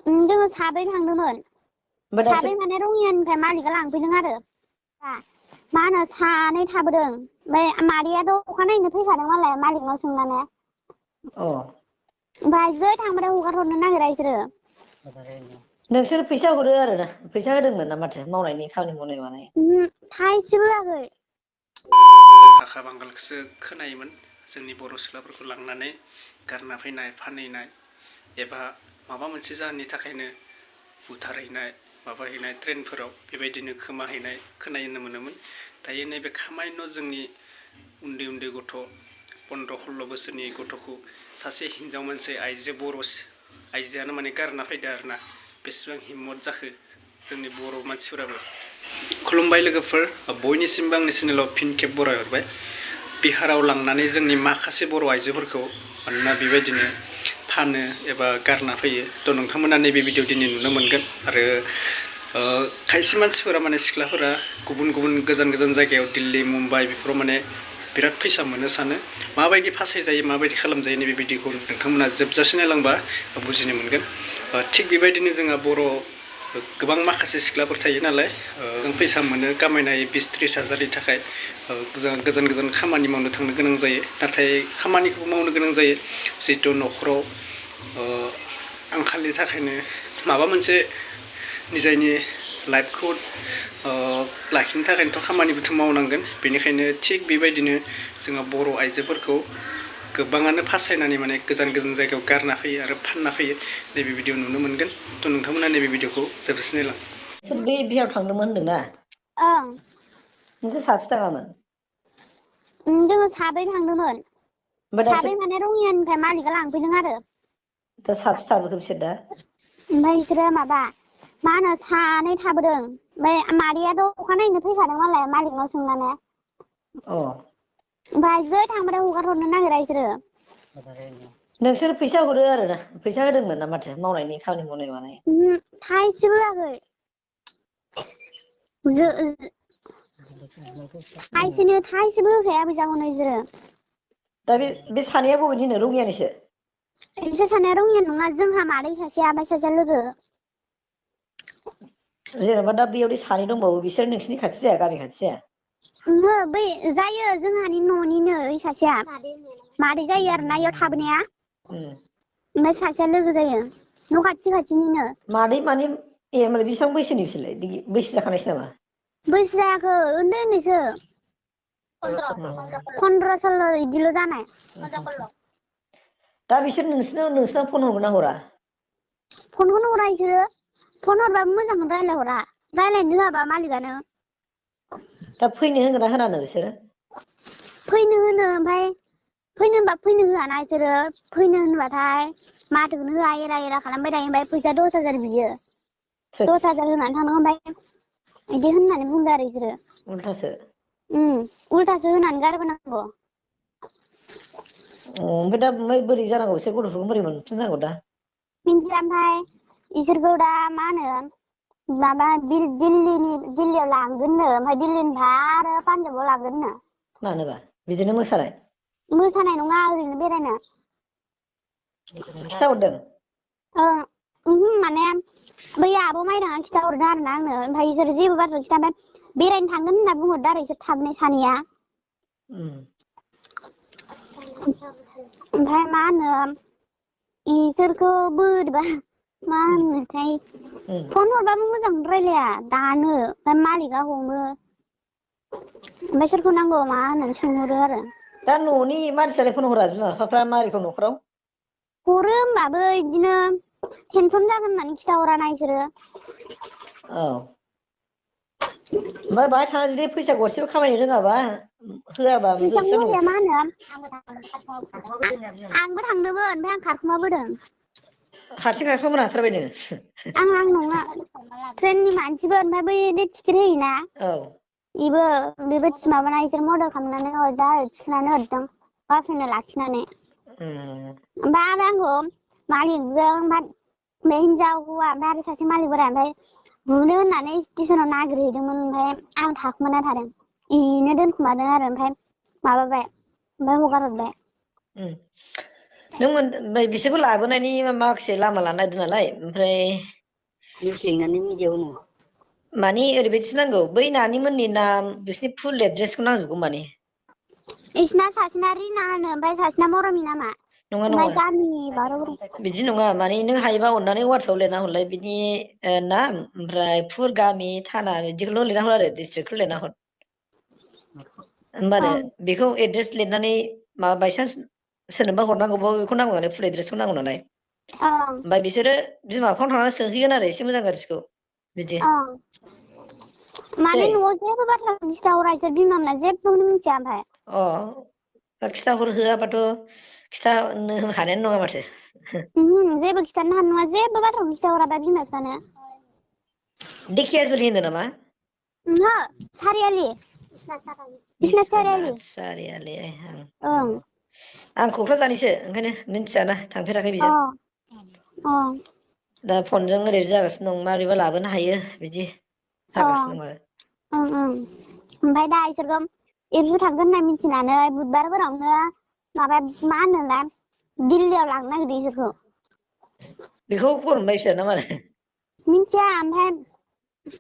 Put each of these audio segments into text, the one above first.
जोङो साब्रै थांदोंमोन साब्रै माने रङियानिफ्राय मालिकआ लांफैदों आरो मा होनो सानै थाबोदों ओमफ्राय मादैयाथ' अखानायैनो फैखादों मालाय मालिकनाव सोंनानै ओमफ्राय जै थांबाथाय हगार हरनो नागिरा इसोरो नोंसोर फैसा हरो आरो ना फैसा होदोंमोन ना माथो मावनायनि खामानि मावनाय मानाय थाइसेबो होआखै आखा बांगालखौसो खोनायोमोन जोंनि बर' सिख्लाफोरखौ लांनानै गारना फैनाय फानहैनाय एबा माबा मोनसे जाहोननि थाखायनो बुथारहैनाय माबाहैनाय ट्रेनफोराव बेबायदिनो खोमाहैनाय खोनानो मोनोमोन दायो नैबे खामायनो जोंनि उन्दै उन्दै गथ' 15-16 बोसोरनि गथ'खौ सासे हिनजाव मानसि आइजो बर' आइजोआनो माने गारना फैदो आरोना बेसेबां हिम्मत जाखो जोंनि बर' मानसिफोराबो खुलुमबाय लोगोफोर बयनिसिमबो आंनि चेनेलाव फिन खेब बरायहरबाय बिहाराव लांनानै जोंनि माखासे बर' आइजोफोरखौ मानोना बेबायदिनो फानो एबा गारना फैयो थ' नोंथांमोना नैबे भिडिअ दिनै नुनो मोनगोन आरो खायसे मानसिफोरा माने सिख्लाफोरा गुबुन गुबुन गोजान गोजान जायगायाव दिल्ली मुम्बाइ बेफोराव माने बिराद फैसा मोननो सानो माबायदि फासाय जायो माबायदि खालामजायो नैबे भिडिअखौ नोंथांमोना जोबजासे नायलांबा बुजिनो मोनगोन थिग बेबायदिनो जोंहा बर' गोबां माखासे सिख्लाफोर थायो नालाय जों फैसा मोनो खामायनो हायो 20-30 हाजारनि थाखाय गोजान गोजान खामानि मावनो थांनो गोनां जायो नाथाय खामानिखौबो मावनो गोनां जायो जिहेथु न'खराव आंखालनि थाखायनो माबा मोनसे निजायनि लाइफखौ लाखिनो थाखायनोथ' खामानिबोथ' मावनांगोन बेनिखायनो थिग बेबायदिनो जोंहा बर' आइजोफोरखौ गोबाङानो फासायनानै माने गोजान गोजान जायगायाव गारना फैयो आरो फानना फैयो नैबे भिडिअ नुनो मोनगोन थ' नोंथांमोना नैबे भिडिअखौ जोबजासे नायलां सोर बे बिहाराव थांदोंमोन होनदोंना ओं नोंसोर साबसे थाङामोन जोङो साब्रै थांदोंमोन साब्रै माने रङियानिफ्राय मालिकआ लांफैदों आरो दा साबसे थाबोखो बिसोर दा ओमफ्राय बिसोरो माबा मा होनो सानै थाबोदों ओमफ्राय मादैयाथ' अखानायैनो फैखादों मालाय मालिकनाव सोंनानै ओमफ्राय जै थांबाथाय हगार हरनो नागिरा इसोरो नोंसोर फैसा हरो आरो ना फैसा होदोंमोन ना माथो मावनायनि खामानि मावनाय मानाय थाइसेबो होआखै थाइसेबो होखाया फैसाखौनो इसोरो दा बे सानैया बबेनिनो रङियानिसो इसोर सानैया रङियानि नङा जोंहा मादै सासेया ओमफ्राय सासेया लोगो जेनेबा दा बेयावदि सानै दंबावो बिसोर नोंसिनि खाथि जाया गामि खाथि जाया ओहो बै जायो जोंहानि न'निनो ओइ सासेया मादै जायो आरोना इयाव थाबोनाया ओमफ्राय सासेया लोगो जायो न' खाथि खाथिनिनो मादै माने बेसेबां बैसोनि बिसोरलाय बैसो जाखानायसो नामा बैसो जायाखै उन्दै उन्दैसो 15-16 इदिल' जानाय दा बिसोर नोंसिनाव फन हरगोन ना हरा फनखौनो हरा इसोरो फन हरबाबो मोजांखौनो रायलायहरा रायलायनो होआबा मालिकआनो दा फैनो होगोन ना होनानो बिसोरो फैनो होनो ओमफ्राय फैनो होनबा फैनो होआना इसोरो फैनो होनबाथाय माथोखौनो होआ एरा एरा खालामबाय थायो ओमफ्राय फैसा 10,000 बियो 10,000 होनानै थांनांगौ ओमफ्राय बिदि होननानै बुंदो आरो इसोरो उल्थासो उल्थासो होनानै गारबोनांगौ ओमफ्राय दा बोरै जानांगौ एसे गथ'फोरखौ बोरै मोनफिननांगौ दा मिन्थिया ओमफ्राय इसोरखौ दा मा होनो माबा दिल्लीयाव लांगोननो ओमफ्राय दिल्लीनिफ्राय आरो पान्जाबाव लांगोननो मानोबा बिदिनो मोसानाय नङा ओरैनो बेरायनो खिथाहरदों माने बै आब' माइदाङा खिथाहरदों आरोना आंनो ओमफ्राय इसोर जेबो बाथ्रा खिथा ओमफ्राय बेरायनो थांगोन होनना बुंहरदों आरो इसोर थाबनाय सानैया ओमफ्राय मा होनो इसोरखौ बोरैबा मा होनोथाय फन हरबाबो मोजां रायलाया दानो ओमफ्राय मालिकआ हमो ओमफ्राय सोरखौ नांगौ मा होननानै सोंहरो आरो दा न'नि मानसियालाय फन हरा बिमा बिफाफ्रा मारै न'खराव हरो होमबाबो बिदिनो टेनसन जागोन होननानै खिथाहराना इसोरो ओमफ्राय बाहाय थांनानै जुदि फैसा गरसेबो खामायनो रोङाबा होआबा गोसो फैसाखौनो जानांगौ होखाया मा होनो आंबो थांदोंमोन ओमफ्राय आं खारखुमाबोदों हारसिं खारखुमाबोनो हाथारबाय नोङो आं नङा ट्रेननि मानसिबो ओमफ्राय बै टिकेट होयोना बेबो माबाना इसोर मदद खालामनानै हरदों आरो थिखोनानै हरदों गावसोरनो लाखिनानै ओमफ्राय आरो आंखौ मालिकजों बे हिनजाव हौवा ओमफ्राय आरो सासे मालिक बोराय ओमफ्राय बुनो होननानै स्टेसनाव नागिरहैदोंमोन ओमफ्राय आं थाखुमाना थादों इनो दोनखुमादों आरो ओमफ्राय माबाबाय ओमफ्राय हगार हरबाय नों बिसोरखौ लाबोनायनि माखासे लामा लानो नागिरदों नालाय ओमफ्राय लिंनानै मिडियाव होनो माने ओरैबायदिसो नांगौ बै नानि मोननि नाम बिसोरनि फुल एड्रेसखौ नांजोबगौ माने इसिना सासेना रिना होनो ओमफ्राय सासेना मरमि नामा नङा ओमफ्राय नङा गामि बारो बिदि नङा माने नों हायोबा अननानै वाट्सआव लिरना हरलाय बिनि नाम ओमफ्राय फुर गामि थाना बिदिखौल' लिरना हर आरो डिस्ट्रिक्टखौ लिरना हर होमबानो ओं बेखौ एड्रेस लिरनानै माबा बायसान्स सोरनोबा हरनांगौबा बेखौ नांगौ नालाय फुल एड्रेसखौ नांगौ नालाय ओं ओमफ्राय बिसोरो बिमा बिफानाव थांनानै सोंहैगोन आरो एसे मोजां गाज्रिखौ बिदि ओं दै माने न'आव जेबो बाथ्रा खिथाहरा इसोर बिमा मोना जेबोखौनो मिथिया ओमफ्राय अ खिथाहरहोआबाथ' खिथानो हानायानो नङा माथो जेबो खिथानो हानाय नङा जेबो बाथ्राखौनो खिथाहराबा बिमा बिफानो दिखियाजुलि होनदों नामा ओहो सारियालि बिसनाथ सारियालि ओं आं क'क्राझारनिसो ओंखायनो मिन्थियाना थांफेराखै अ बेजों अ दा फनजों ओरै जागासिनो दं माबोरैबा लाबोनो हायो बिदि अ जागासिनो दं आरो ओं ओमफ्राय दा इसोरखौ एबसु थांगोन होनना मिथिनानै बुधबारफोरावनो माबा मा होनोलाय दिल्लीयाव लांनो नागिरदों इसोरखौ बेखौ खबर मोनबाय बिसोर ना मारै मिथिया ओमफ्राय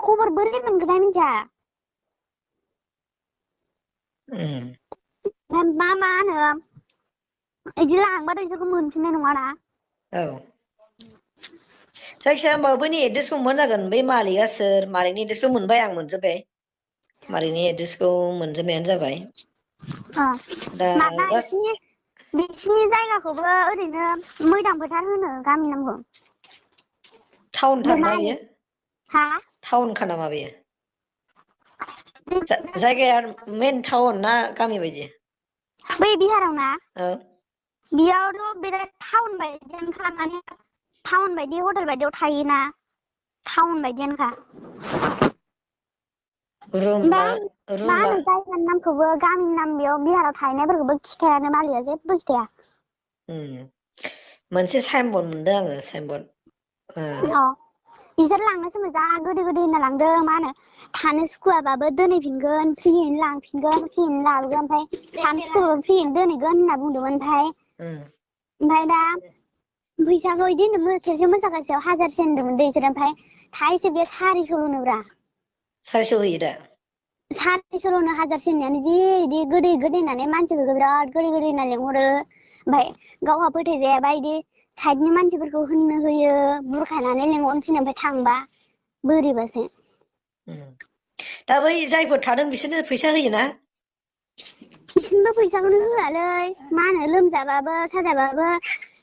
खबर बोरै मोनगोनथाय मिथिया ओमफ्राय मा होनो बिदि लांबाथ' इसोरखौ मोनफिननाय नङाना औ जायखिजाया होमबा बैनि एड्रेसखौ मोनबानो जागोन बै मालिकआ सोर मालिकनि एड्रेसखौ मोनबाय आं मोनजोब्बाय मालिकनि एड्रेसखौ मोनजोबनायानो जाबाय दा माबा बिसिनि जायगाखौबो ओरैनो मैदाम फोथार होनो गामि नामखौ टाउनथार ना नाय बेयो हा टाउनखा नामा बेयो जायगाया मेन टाउन ना गामि बायदि बै बिहाराव ना औ बेयावथ' बिराद टाउन बायदियानोखा माने टाउन बायदि हटेल बायदियाव थायोना टाउन बायदियानोखा रुमा ओमफ्राय मा रुमा होनो जायगानि नामखौबो गामिनि नाम बेयाव बिहाराव थाहैनायफोरखौबो खिथायानो मालिया जेबो खिथाया मोनसे साइन बर्ड मोनदों आङो साइन बर्ड अ बिसोर लांनोसो जा गोदै होनना लांदों मा होनो थानो सुखुवाबाबो दोनहैफिनगोन फ्रियैनो लांफिनगोन फ्रियैनो लाबोगोन ओमफ्राय थानो सुखुवाबाबो फ्रियैनो दोनहैगोन होनना बुंदोंमोन ओमफ्राय दा फैसाखौ बिदि होनदोंमोन खेबसे मोसागासेयाव 1000 होनदोंमोन दै इसोरो ओमफ्राय थाइसे बे 400 ब्रा 400 होयो दा 400 1000 होननायानो जि बिदि गोदै होननानै मानसिफोरखौ बिराद गोदै होनना लेंहरो ओमफ्राय गावहा फोथायजायाबा बिदि साइडनि मानसिफोरखौ होननो होयो बुरखायनानै लेंहरनो थिनो ओमफ्राय थांबा बोरैबासो दा बै जायफोर थादों बिसोरनो फैसा होयोना बिसोरनोबो फैसाखौनो होआलै मा होनो लोमजाबाबो साजाबाबो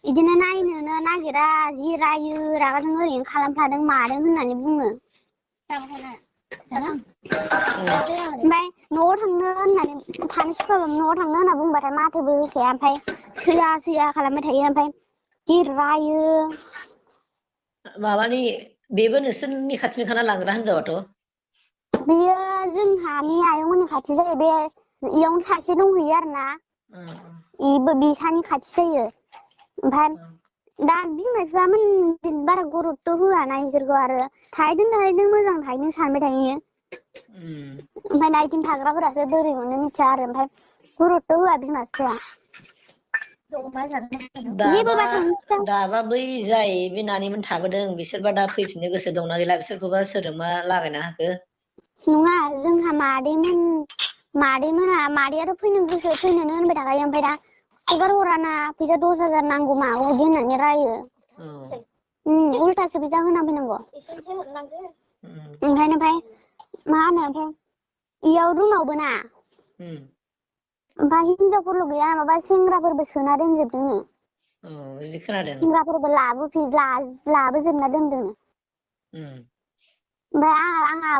बिदिनो नायनोनो नागिरा जि रायो रागा जोंनो ओरैनो खालामफ्लादों मादों होननानै बुङो ओमफ्राय न'आव थांनो होननानै थानो सुखुवाबाबो न'आव थांनो होनना बुंबाथाय माथोबो होखाया ओमफ्राय सैया खालामबाय थायो ओमफ्राय जि रायो माबानि बेबो नोंसोरनि खाथिनिखाना लांग्रा हिनजावाथ' बेयो जोंहानि आयंमोननि खाथि जायो बे इयावनो सासे दंहैयो आरो ना बिसानि खाथि जायो ओमफ्राय दा बिमा बिफामोन बारा गुरुत्थ' होआना इसोरखौ आरो थाहैदों मोजां थाहैदों सानबाय थायो ओमफ्राय ना इथिं थाग्राफोरासो बोरै मोनो मिथिया आरो ओमफ्राय गुरुत्थ' होआ बिमा बिफाया जेबो दाबा बाथ्रा मिथिया दाबा बै जाय बे नानिमोन थाबोदों बिसोरबा दा फैफिननो गोसो दंना गैला बिसोरखौबा सोरजोंबा लागायना होखो नङा जोंहा मादैयाथ' फैनो गोसो फैनोनो होनबाय थाखायो ओमफ्राय दा हगार हराना फैसा 10,000 नांगौ मागौ बिदि होननानै रायो उल्थासो फैसा होना फैनांगौ ओंखायनो ओमफ्राय मा होनो ओमफ्राय इयाव रुमावबो ना ओमफ्राय हिनजावफोरल' गैया माबा सेंग्राफोरबो सोना दोनजोबदोंनो बिदि खोनादों सेंग्राफोरबो लाबोजोबना दोनदों ओमफ्राय आंहा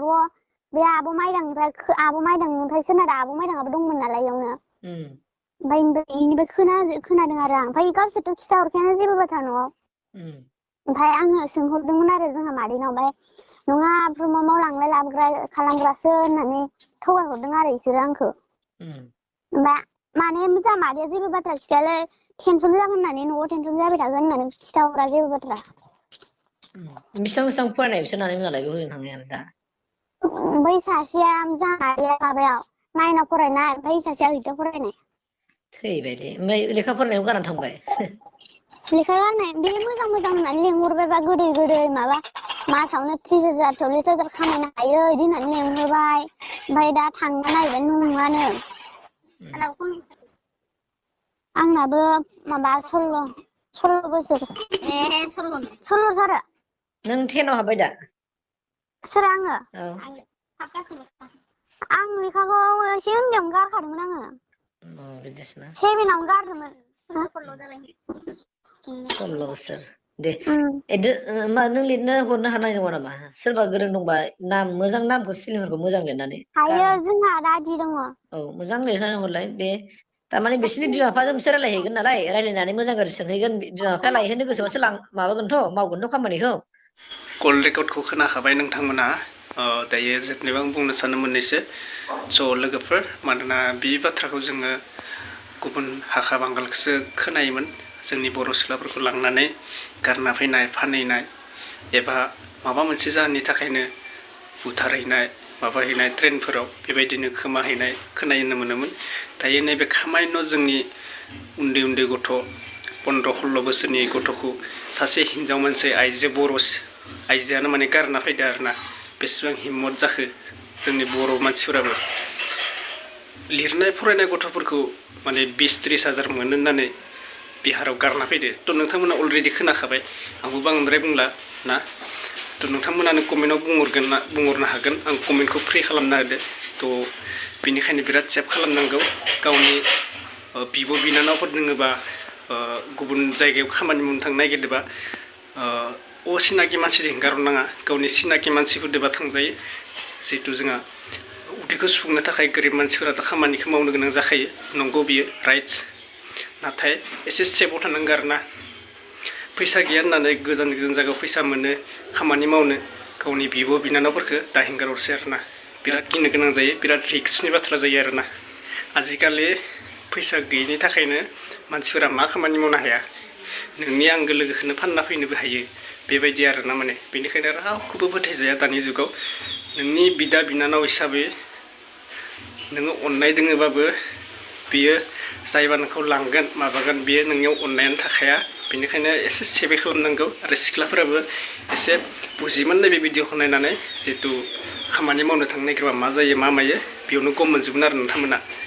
बे आब' माइदांनिफ्राय खोनादों आब' माइदांआबो दंमोन नालाय इयावनो ओमफ्राय बेनिफ्राय खोनादों आरो आं ओमफ्राय गावसोरथ' खिथा हरखायानो जेबो बाथ्रा न'आव ओमफ्राय आङो सोंहरदोंमोन आरो जोंहा मादैनाव ओमफ्राय नङा प्रममाव लांलाय लाबोग्रा खालामग्रासो होननानै थगायहरदों आरो इसोरो आंखौ ओमफ्राय माने जोंहा मादैया जेबो बाथ्रा खिथायालै टेनसन जागोन होननानै न'आव टेनसन जाबाय थागोन होननानै खिथाहरा जेबो बाथ्रा बेसेबां फरायनाय बिसोर नानिमोनालाय हजों थांनायानो दा बै सासेया जोंहा मादैया माबायाव 9 फरायनाय ओमफ्राय सासेया 8 फरायनाय थैबायलै ओमफ्राय लेखा फरायनायाव गारनानै थांबाय लेखा गारनाय बे मोजां मोजां होननानै लेंहरबायबा गोदै गोदै माबा मासावनो 30,000 40,000 खामायनो हायो इदि होननानै लेंहरबाय ओमफ्राय दा थांना नायबाय नङानो आंनाबो माबा 16 बोसोर 16 जारो नों 10आव हाबबाय दा सोर आङो आं लेखाखौ एसे उन्दैयावनो गारखादोंमोन आङो बिदिसोना 7आवनो गारदोंमोन 16 बोसोर दे मा नों लिरनो हरनो हानाय नङा नामा सोरबा गोरों दंबा नाम मोजां नामखौ स्पेलिंफोरखौ मोजां लिरनानै हायो जोंहा दादि दङ औ मोजां लिरनानै हरलाय बे तारमाने बिसोरनि बिमा बिफाजों बिसोर रायलायहैगोन नालाय रायलायनानै मोजां गाज्रि सोंहैगोन बिमा बिफाया लायहोनो गोसोबासो माबागोनथ' मावगोनथ' खामानिखौ कल रेकर्डखौ खोनाखाबाय नोंथांमोना दायो जोबनायाव आं बुंनो सानो मोननैसो स' लोगोफोर मानोना बे बाथ्राखौ जोङो गुबुन हाखा बांगालखौसो खोनायोमोन जोंनि बर' सिख्लाफोरखौ लांनानै गारना फैनाय फानहैनाय एबा माबा मोनसे जाहोननि थाखायनो बुथारहैनाय माबाहैनाय ट्रेनफोराव बेबायदिनो खोमाहैनाय खोनानो मोनोमोन दायो नैबे खामायनो जोंनि उन्दै उन्दै गथ' 15-16 बोसोरनि गथ'खौ सासे हिनजाव मानसि आइजो बर' आइजोआनो माने गारना फैदो आरोना बेसेबां हिम्मत जाखो जोंनि बर' मानसिफोराबो लिरनाय फरायनाय गथ'फोरखौ माने 20-30 हाजार मोनो होननानै बिहाराव गारना फैदो थ' नोंथांमोना अलरेडि खोनाखाबाय आंबो बांद्राय बुंला ना थ' नोंथांमोनानो कमेन्टआव बुंहरनो हागोन आं कमेन्टखौ फ्रि खालामना होदो थ' बेनिखायनो बिराद सेभ खालामनांगौ गावनि बिब' बिनानावफोर दोङोबा गुबुन जायगायाव खामानि मावनो थांनो नागिरदोंबा असिनाकि मानसिजों हेंगारहरनाङा गावनि सिनाकि मानसिफोरदोबा थांजायो जिहेतु जोंहा उदैखौ सुफुंनो थाखाय गोरिब मानसिफोराथ' खामानिखौ मावनो गोनां जाखायो नंगौ बियो राइट्स नाथाय एसे सेफआव थानांगौ आरोना फैसा गैया होननानै गोजान गोजान जायगायाव फैसा मोनो खामानि मावनो गावनि बिब' बिनानावफोरखौ दा हेंगारहरसै आरोना बिराद गिनो गोनां जायो बिराद रिक्सनि बाथ्रा जायो आरोना आजिखालि फैसा गैयिनि थाखायनो मानसिफोरा मा खामानि मावनो हाया नोंनि आंगो लोगोखौनो फानना फैनोबो हायो बेबायदि आरोना माने बेनिखायनो रावखौबो फोथायजाया दानि जुगाव नोंनि बिदा बिनानाव हिसाबै नोङो अननाय दोङोबाबो बियो जायबा नोंखौ लांगोन माबागोन बियो नोंनियाव अननायानो थाखाया बेनिखायनो एसे सेभै खालामनांगौ आरो सिख्लाफोराबो एसे बुजिमोन नैबे भिडिअखौ नायनानै जिहेतु खामानि मावनो थांनो नागिरबा मा जायो मा मायो बेयावनो गम मोनजोबगोन आरो नोंथांमोना